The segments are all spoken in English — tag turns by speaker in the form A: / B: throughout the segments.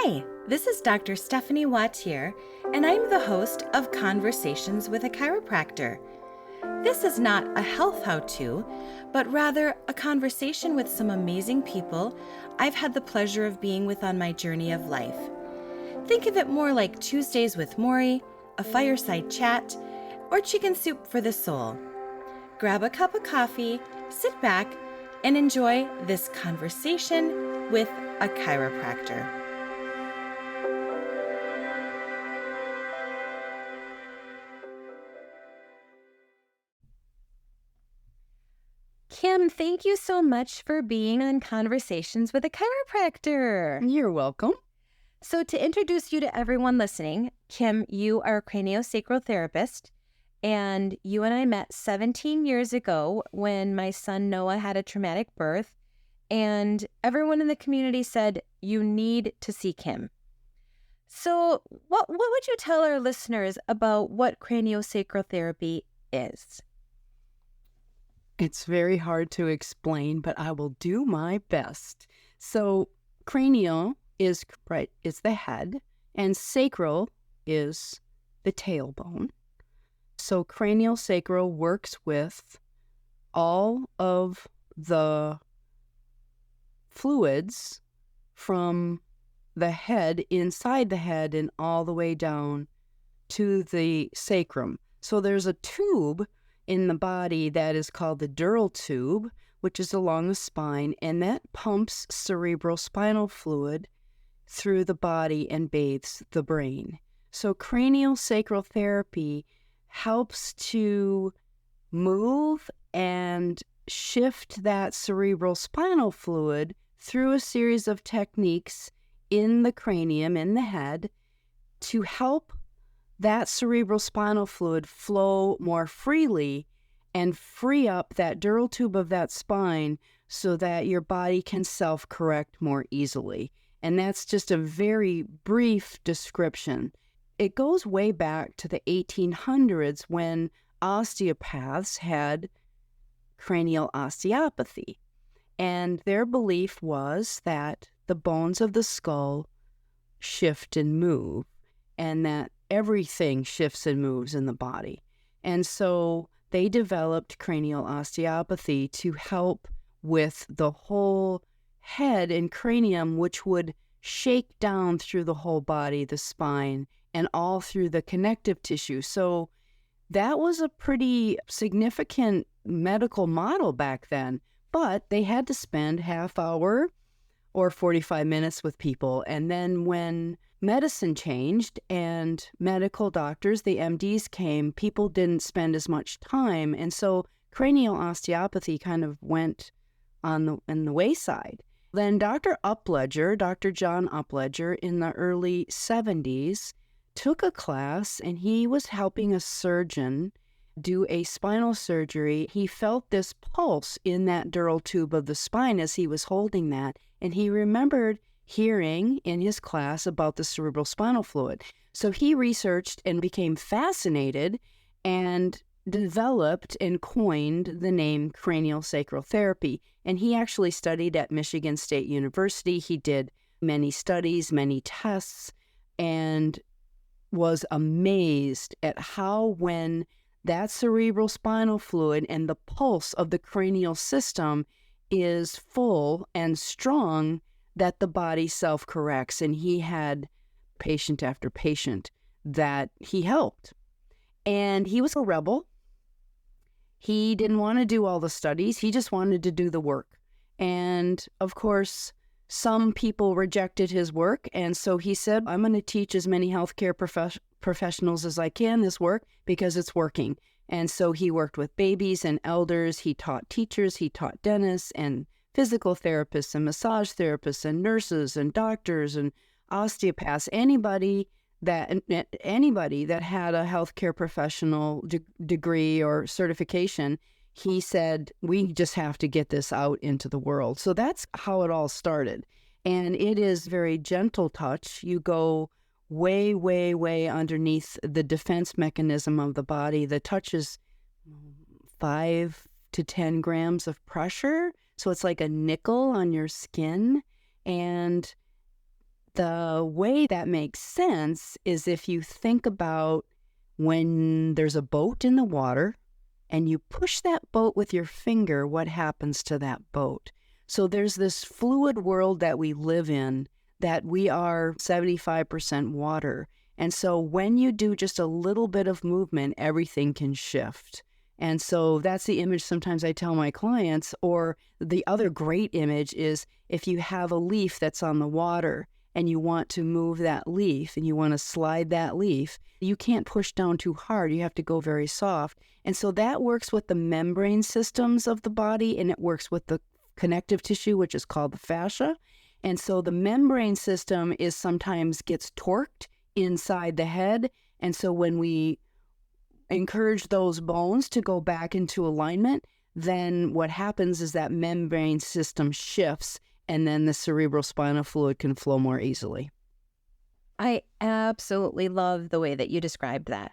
A: Hi, this is Dr. Stephanie Wautier, and I'm the host of Conversations with a Chiropractor. This is not a health how-to, but rather a conversation with some amazing people I've had the pleasure of being with on my journey of life. Think of it more like Tuesdays with Maury, a fireside chat, or chicken soup for the soul. Grab a cup of coffee, sit back, and enjoy this conversation with a chiropractor. Kim, thank you so much for being on Conversations with a Chiropractor.
B: You're welcome.
A: So to introduce you to everyone listening, Kim, you are a craniosacral therapist, and you and I met 17 years ago when my son Noah had a traumatic birth, and everyone in the community said, you need to see Kim. So what would you tell our listeners about what craniosacral therapy is?
B: It's very hard to explain, but I will do my best. So cranial is the head, and sacral is the tailbone. So craniosacral works with all of the fluids from the head, inside the head, and all the way down to the sacrum. So there's a tube in the body that is called the dural tube, which is along the spine, and that pumps cerebral spinal fluid through the body and bathes the brain. So craniosacral therapy helps to move and shift that cerebral spinal fluid through a series of techniques in the cranium, in the head, to help that cerebral spinal fluid flow more freely and free up that dural tube of that spine so that your body can self-correct more easily. And that's just a very brief description. It goes way back to the 1800s when osteopaths had cranial osteopathy. And their belief was that the bones of the skull shift and move, and that everything shifts and moves in the body. And so they developed cranial osteopathy to help with the whole head and cranium, which would shake down through the whole body, the spine, and all through the connective tissue. So that was a pretty significant medical model back then, but they had to spend half hour or 45 minutes with people. And then when medicine changed and medical doctors, the MDs came, people didn't spend as much time. And so cranial osteopathy kind of went in the wayside. Then Dr. John Upledger, in the early 70s, took a class, and he was helping a surgeon do a spinal surgery. He felt this pulse in that dural tube of the spine as he was holding that, and he remembered hearing in his class about the cerebral spinal fluid. So he researched and became fascinated and developed and coined the name craniosacral therapy. And he actually studied at Michigan State University. He did many studies, many tests, and was amazed at how when that cerebral spinal fluid and the pulse of the cranial system is full and strong, that the body self-corrects. And he had patient after patient that he helped. And he was a rebel. He didn't want to do all the studies. He just wanted to do the work. And of course, some people rejected his work. And so he said, I'm going to teach as many healthcare professionals as I can this work because it's working. And so he worked with babies and elders. He taught teachers. He taught dentists and physical therapists and massage therapists and nurses and doctors and osteopaths, anybody that had a healthcare professional degree or certification. He said, we just have to get this out into the world. So that's how it all started. And it is very gentle touch. You go way, way, way underneath the defense mechanism of the body. The touch is 5 to 10 grams of pressure. So it's like a nickel on your skin. And The way that makes sense is if you think about when there's a boat in the water and you push that boat with your finger, what happens to that boat? So there's this fluid world that we live in, that we are 75% water. And so when you do just a little bit of movement, everything can shift. And so that's the image sometimes I tell my clients. Or the other great image is if you have a leaf that's on the water and you want to move that leaf and you want to slide that leaf, you can't push down too hard. You have to go very soft. And so that works with the membrane systems of the body, and it works with the connective tissue, which is called the fascia. And so the membrane system is sometimes gets torqued inside the head. And so when we encourage those bones to go back into alignment, then what happens is that membrane system shifts, and then the cerebrospinal fluid can flow more easily.
A: I absolutely love the way that you described that.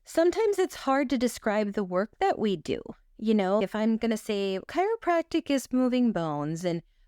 A: Sometimes it's hard to describe the work that we do. You know, if I'm going to say chiropractic is moving bones,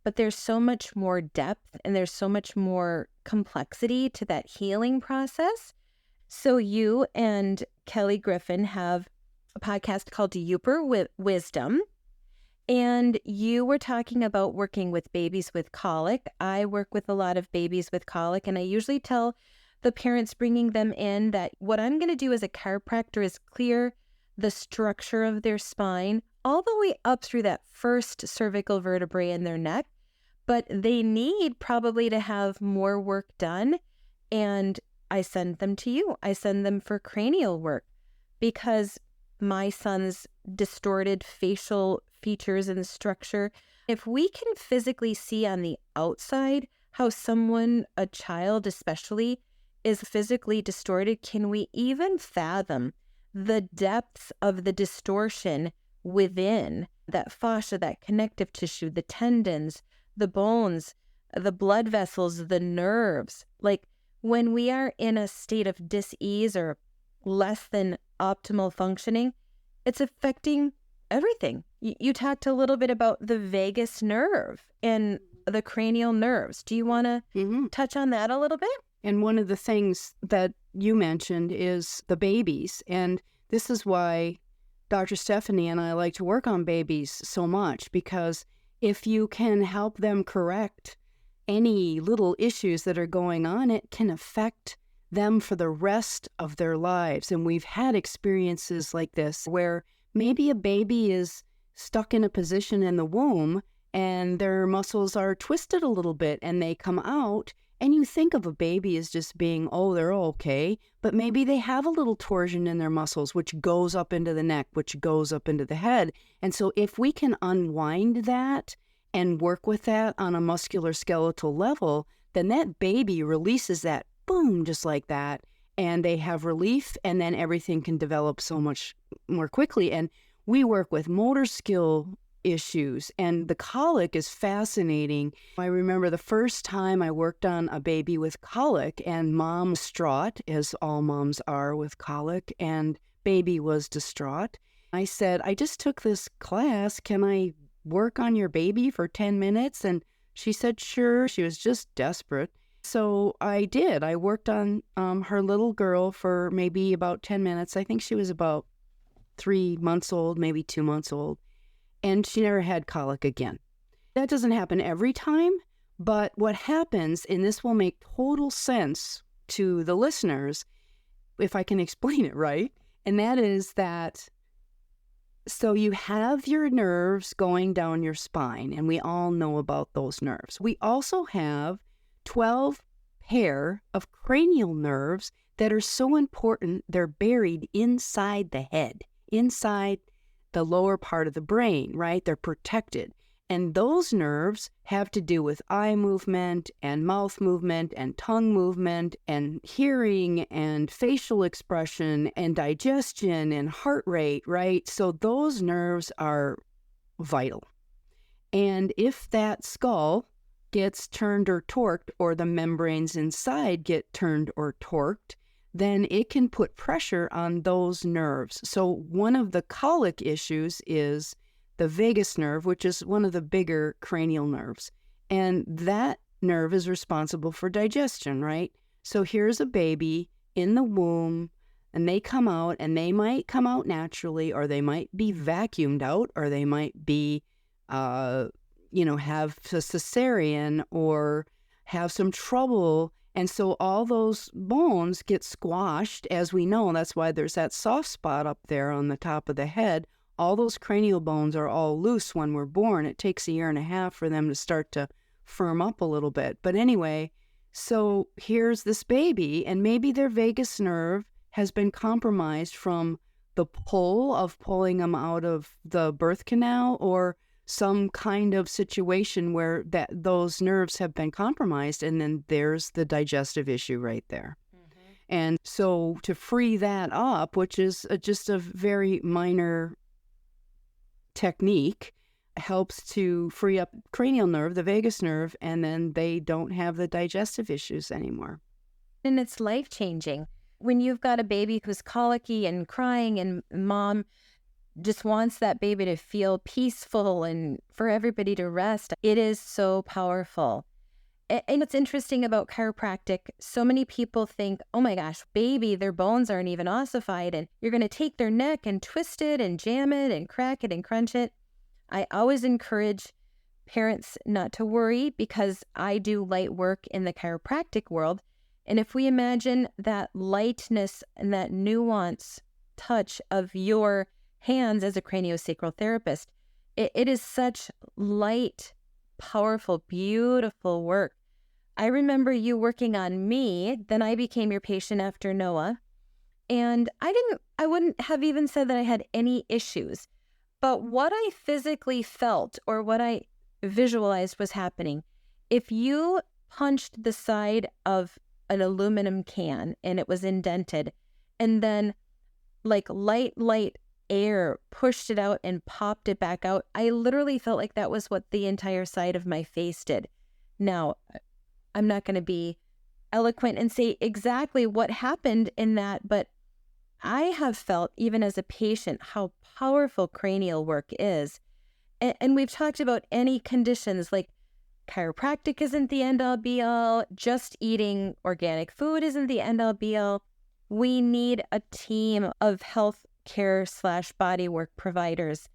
A: but there's so much more depth and there's so much more complexity to that healing process. So you and Kelly Griffin have a podcast called Yooper Wisdom, and you were talking about working with babies with colic. I work with a lot of babies with colic, and I usually tell the parents bringing them in that what I'm going to do as a chiropractor is clear the structure of their spine all the way up through that first cervical vertebrae in their neck, but they need probably to have more work done, and I send them to you. I send them for cranial work because my son's distorted facial features and structure, if we can physically see on the outside how someone, a child especially, is physically distorted, can we even fathom the depths of the distortion within that fascia, that connective tissue, the tendons, the bones, the blood vessels, the nerves? Like when we are in a state of dis-ease or less than optimal functioning, it's affecting everything. You talked a little bit about the vagus nerve and the cranial nerves. Do you want to touch on that a little bit?
B: And one of the things that you mentioned is the babies. And this is why Dr. Stephanie and I like to work on babies so much, because if you can help them correct any little issues that are going on, it can affect them for the rest of their lives. And we've had experiences like this where maybe a baby is stuck in a position in the womb and their muscles are twisted a little bit and they come out, and you think of a baby as just being, oh, they're okay, but maybe they have a little torsion in their muscles, which goes up into the neck, which goes up into the head. And so if we can unwind that and work with that on a musculoskeletal level, then that baby releases that, boom, just like that, and they have relief, and then everything can develop so much more quickly. And we work with motor skill issues, and the colic is fascinating. I remember the first time I worked on a baby with colic, and mom was distraught, as all moms are with colic, and baby was distraught. I said, I just took this class. Can I work on your baby for 10 minutes? And she said, sure. She was just desperate. So I did. I worked on her little girl for maybe about 10 minutes. I think she was about 3 months old, maybe 2 months old. And she never had colic again. That doesn't happen every time, but what happens, and this will make total sense to the listeners, if I can explain it right, and that is that, so you have your nerves going down your spine, and we all know about those nerves. We also have 12 pair of cranial nerves that are so important, they're buried inside the head, inside the lower part of the brain, right? They're protected. And those nerves have to do with eye movement and mouth movement and tongue movement and hearing and facial expression and digestion and heart rate, right? So those nerves are vital. And if that skull gets turned or torqued, or the membranes inside get turned or torqued, then it can put pressure on those nerves. So one of the colic issues is the vagus nerve, which is one of the bigger cranial nerves. And that nerve is responsible for digestion, right? So here's a baby in the womb, and they come out, and they might come out naturally, or they might be vacuumed out, or they might be, have a cesarean or have some trouble. And so all those bones get squashed, as we know. That's why there's that soft spot up there on the top of the head. All those cranial bones are all loose when we're born. It takes a year and a half for them to start to firm up a little bit. But anyway, so here's this baby, and maybe their vagus nerve has been compromised from the pull of pulling them out of the birth canal, or some kind of situation where those nerves have been compromised, and then there's the digestive issue right there. Mm-hmm. And so to free that up, which is just a very minor technique, helps to free up cranial nerve, the vagus nerve, and then they don't have the digestive issues anymore.
C: And it's life-changing. When you've got a baby who's colicky and crying, and mom just wants that baby to feel peaceful and for everybody to rest, it is so powerful. And what's interesting about chiropractic, so many people think, oh my gosh, baby, their bones aren't even ossified, and you're going to take their neck and twist it and jam it and crack it and crunch it. I always encourage parents not to worry, because I do light work in the chiropractic world. And if we imagine that lightness and that nuance touch of your hands as a craniosacral therapist, it is such light, powerful, beautiful work. I remember you working on me, then I became your patient after Noah, and I wouldn't have even said that I had any issues, but what I physically felt, or what I visualized was happening, if you punched the side of an aluminum can and it was indented, and then like light air pushed it out and popped it back out, I literally felt like that was what the entire side of my face did. Now, I'm not going to be eloquent and say exactly what happened in that, but I have felt, even as a patient, how powerful cranial work is. And we've talked about any conditions, like chiropractic isn't the end-all be-all, just eating organic food isn't the end-all be-all. We need a team of health care / body work providers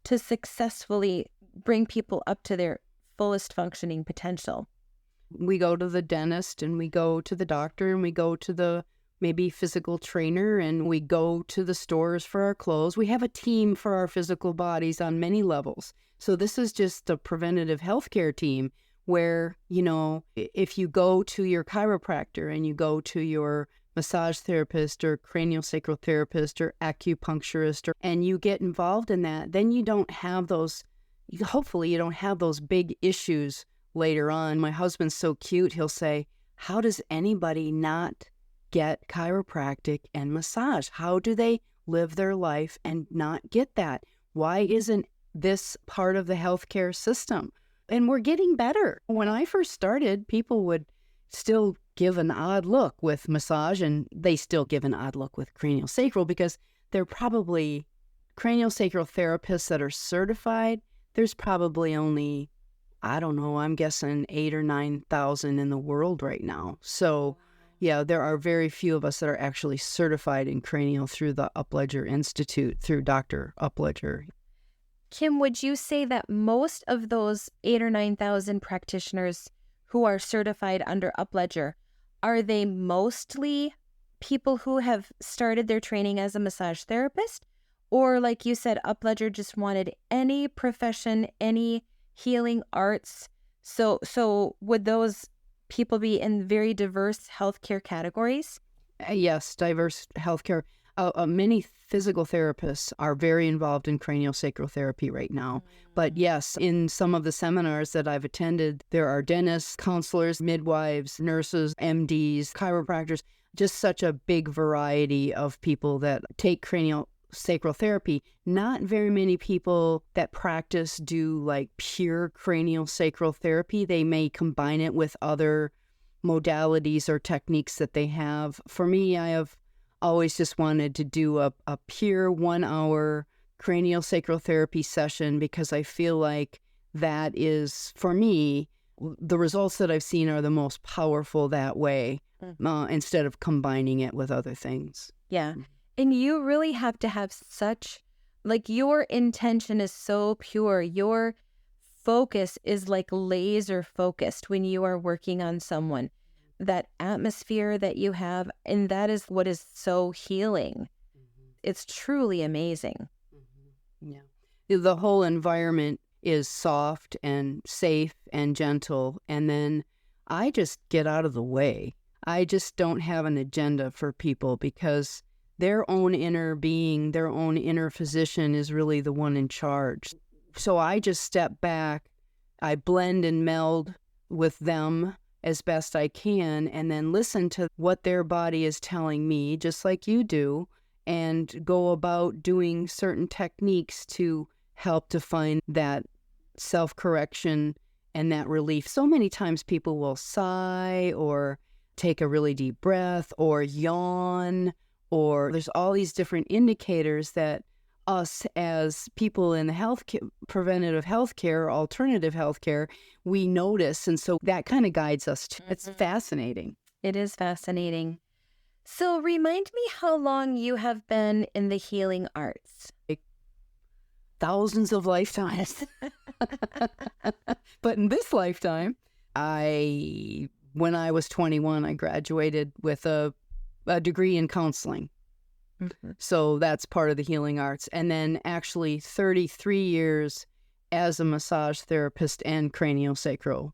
C: to successfully bring people up to their fullest functioning potential.
B: We go to the dentist, and we go to the doctor, and we go to the maybe physical trainer, and we go to the stores for our clothes. We have a team for our physical bodies on many levels. So this is just a preventative healthcare team where, if you go to your chiropractor and you go to your massage therapist or craniosacral therapist or acupuncturist, and you get involved in that, then you don't have those, hopefully you don't have those big issues later on. My husband's so cute. He'll say, how does anybody not get chiropractic and massage? How do they live their life and not get that? Why isn't this part of the healthcare system? And we're getting better. When I first started, people would still give an odd look with massage, and they still give an odd look with craniosacral, because they're probably craniosacral therapists that are certified. There's probably only, I don't know, I'm guessing 8,000 or 9,000 in the world right now. So yeah, there are very few of us that are actually certified in cranial through the Upledger Institute, through Dr. Upledger.
C: Kim, would you say that most of those 8,000 or 9,000 practitioners who are certified under Upledger, are they mostly people who have started their training as a massage therapist? Or like you said, Upledger just wanted any profession, any healing arts? So would those people be in very diverse healthcare categories?
B: Yes, diverse healthcare. Many physical therapists are very involved in craniosacral therapy right now. But yes, in some of the seminars that I've attended, there are dentists, counselors, midwives, nurses, MDs, chiropractors, just such a big variety of people that take craniosacral therapy. Not very many people that practice do like pure craniosacral therapy. They may combine it with other modalities or techniques that they have. For me, I have always just wanted to do a pure 1 hour craniosacral therapy session, because I feel like that is, for me, the results that I've seen are the most powerful that way, instead of combining it with other things.
C: Yeah. And you really have to have such, like, your intention is so pure. Your focus is like laser focused when you are working on someone. That atmosphere that you have, and that is what is so healing. It's truly amazing.
B: Yeah. The whole environment is soft and safe and gentle. And then I just get out of the way. I just don't have an agenda for people, because their own inner being, their own inner physician is really the one in charge. So I just step back, I blend and meld with them as best I can, and then listen to what their body is telling me, just like you do, and go about doing certain techniques to help to find that self-correction and that relief. So many times people will sigh or take a really deep breath or yawn, or there's all these different indicators that us as people in preventative healthcare, alternative healthcare, we notice. And so that kind of guides us too. It's fascinating.
C: It is fascinating. So remind me how long you have been in the healing arts.
B: Thousands of lifetimes. But in this lifetime, when I was 21, I graduated with a degree in counseling. So that's part of the healing arts. And then actually 33 years as a massage therapist and craniosacral.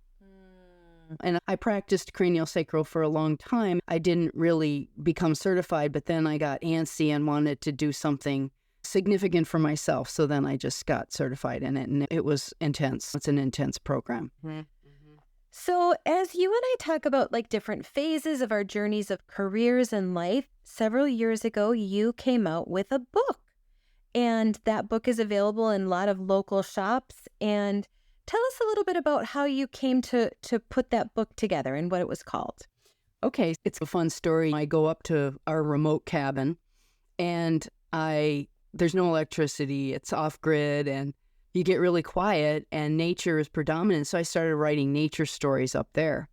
B: And I practiced craniosacral for a long time. I didn't really become certified, but then I got antsy and wanted to do something significant for myself. So then I just got certified in it, and it was intense. It's an intense program.
C: So as you and I talk about like different phases of our journeys of careers and life, several years ago, you came out with a book, and that book is available in a lot of local shops. And tell us a little bit about how you came to put that book together and what it was called.
B: Okay, it's a fun story. I go up to our remote cabin, and there's no electricity. It's off grid, and you get really quiet, and nature is predominant. So I started writing nature stories up there.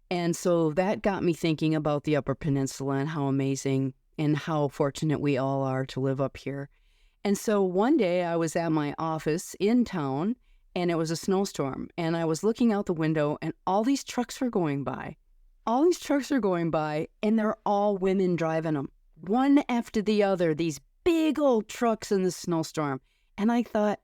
B: And so that got me thinking about the Upper Peninsula and how amazing and how fortunate we all are to live up here. And so one day I was at my office in town, and it was a snowstorm, and I was looking out the window, and all these trucks were going by. And they're all women driving them, one after the other, these big old trucks in the snowstorm. And I thought,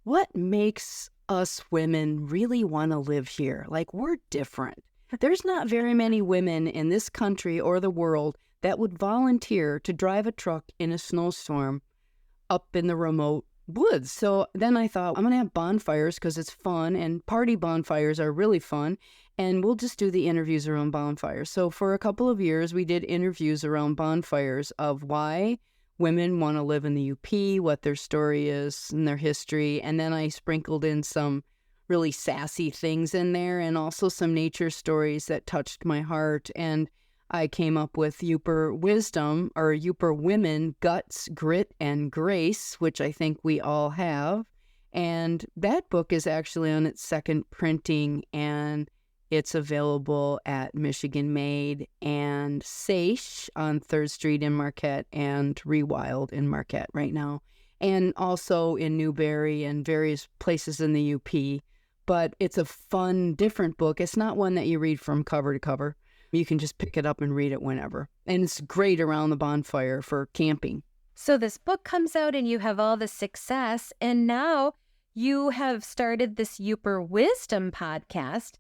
B: what makes us women really want to live here? Like, we're different. There's not very many women in this country or the world that would volunteer to drive a truck in a snowstorm up in the remote woods. So then I thought, I'm going to have bonfires because it's fun, and party bonfires are really fun, and we'll just do the interviews around bonfires. So for a couple of years, we did interviews around bonfires of why women want to live in the UP, what their story is and their history. And then I sprinkled in some really sassy things in there, and also some nature stories that touched my heart. And I came up with Yooper Wisdom, or Yooper Women, Guts, Grit, and Grace, which I think we all have. And that book is actually on its second printing, and it's available at Michigan Made and Seiche on 3rd Street in Marquette, and Rewild in Marquette right now, and also in Newberry and various places in the UP. But it's a fun, different book. It's not one that you read from cover to cover. You can just pick it up and read it whenever. And it's great around the bonfire for camping.
C: So this book comes out and you have all the success, and now you have started this Yooper Wisdom podcast,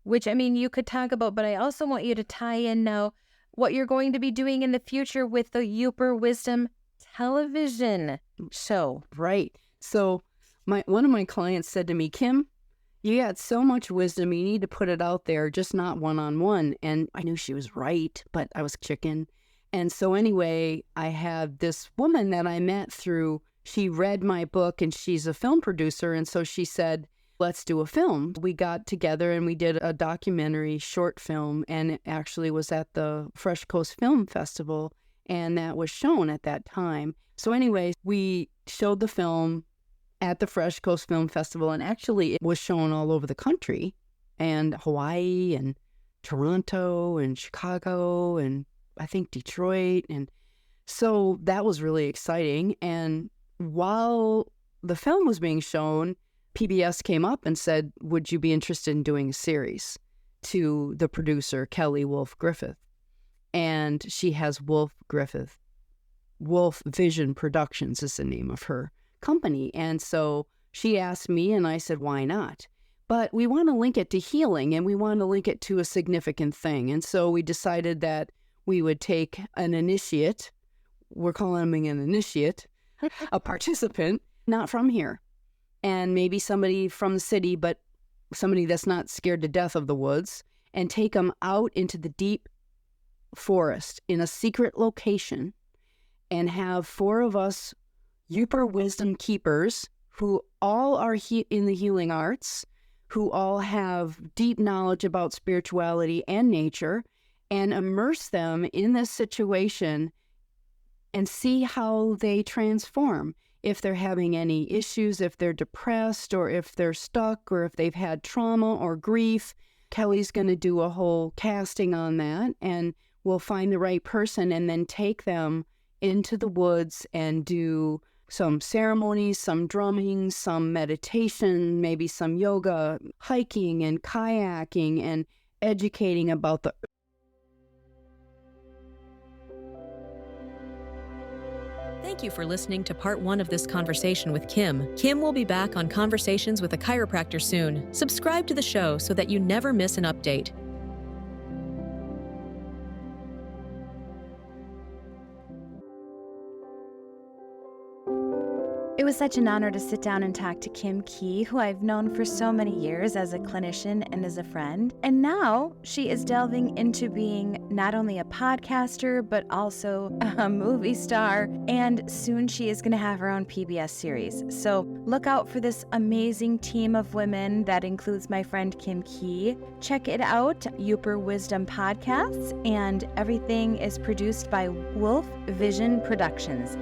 C: which, I mean, you could talk about, but I also want you to tie in now what you're going to be doing in the future with the Yooper Wisdom television show.
B: Right. So one of my clients said to me, Kim, you got so much wisdom, you need to put it out there, just not one-on-one. And I knew she was right, but I was chicken. And so anyway, I had this woman that I met she read my book, and she's a film producer. And so she said, let's do a film. We got together and we did a documentary short film, and it actually was at the Fresh Coast Film Festival, and that was shown at that time. So anyway, we showed the film at the Fresh Coast Film Festival, and actually it was shown all over the country. and Hawaii and Toronto and Chicago and I think Detroit. And so that was really exciting. And while the film was being shown, PBS came up and said, would you be interested in doing a series, to the producer, Kelly Wolf Griffith. And she has Wolf Vision Productions is the name of her company. And so she asked me, and I said, why not? But we want to link it to healing, and we want to link it to a significant thing. And so we decided that we would take an initiate, we're calling him an initiate, a participant, not from here, and maybe somebody from the city, but somebody that's not scared to death of the woods, and take them out into the deep forest in a secret location and have 4 of us Yooper Wisdom keepers who all are in the healing arts, who all have deep knowledge about spirituality and nature, and immerse them in this situation and see how they transform. If they're having any issues, if they're depressed, or if they're stuck, or if they've had trauma or grief. Kelly's going to do a whole casting on that, and we'll find the right person and then take them into the woods and do some ceremonies, some drumming, some meditation, maybe some yoga, hiking and kayaking, and educating about the
D: Thank you for listening to part 1 of this conversation with Kim. Kim will be back on Conversations with a Chiropractor soon. Subscribe to the show so that you never miss an update.
A: It was such an honor to sit down and talk to Kim Kee, who I've known for so many years as a clinician and as a friend. And now she is delving into being not only a podcaster, but also a movie star. And soon she is going to have her own PBS series. So look out for this amazing team of women that includes my friend Kim Kee. Check it out, Yooper Wisdom Podcasts, and everything is produced by Wolf Vision Productions.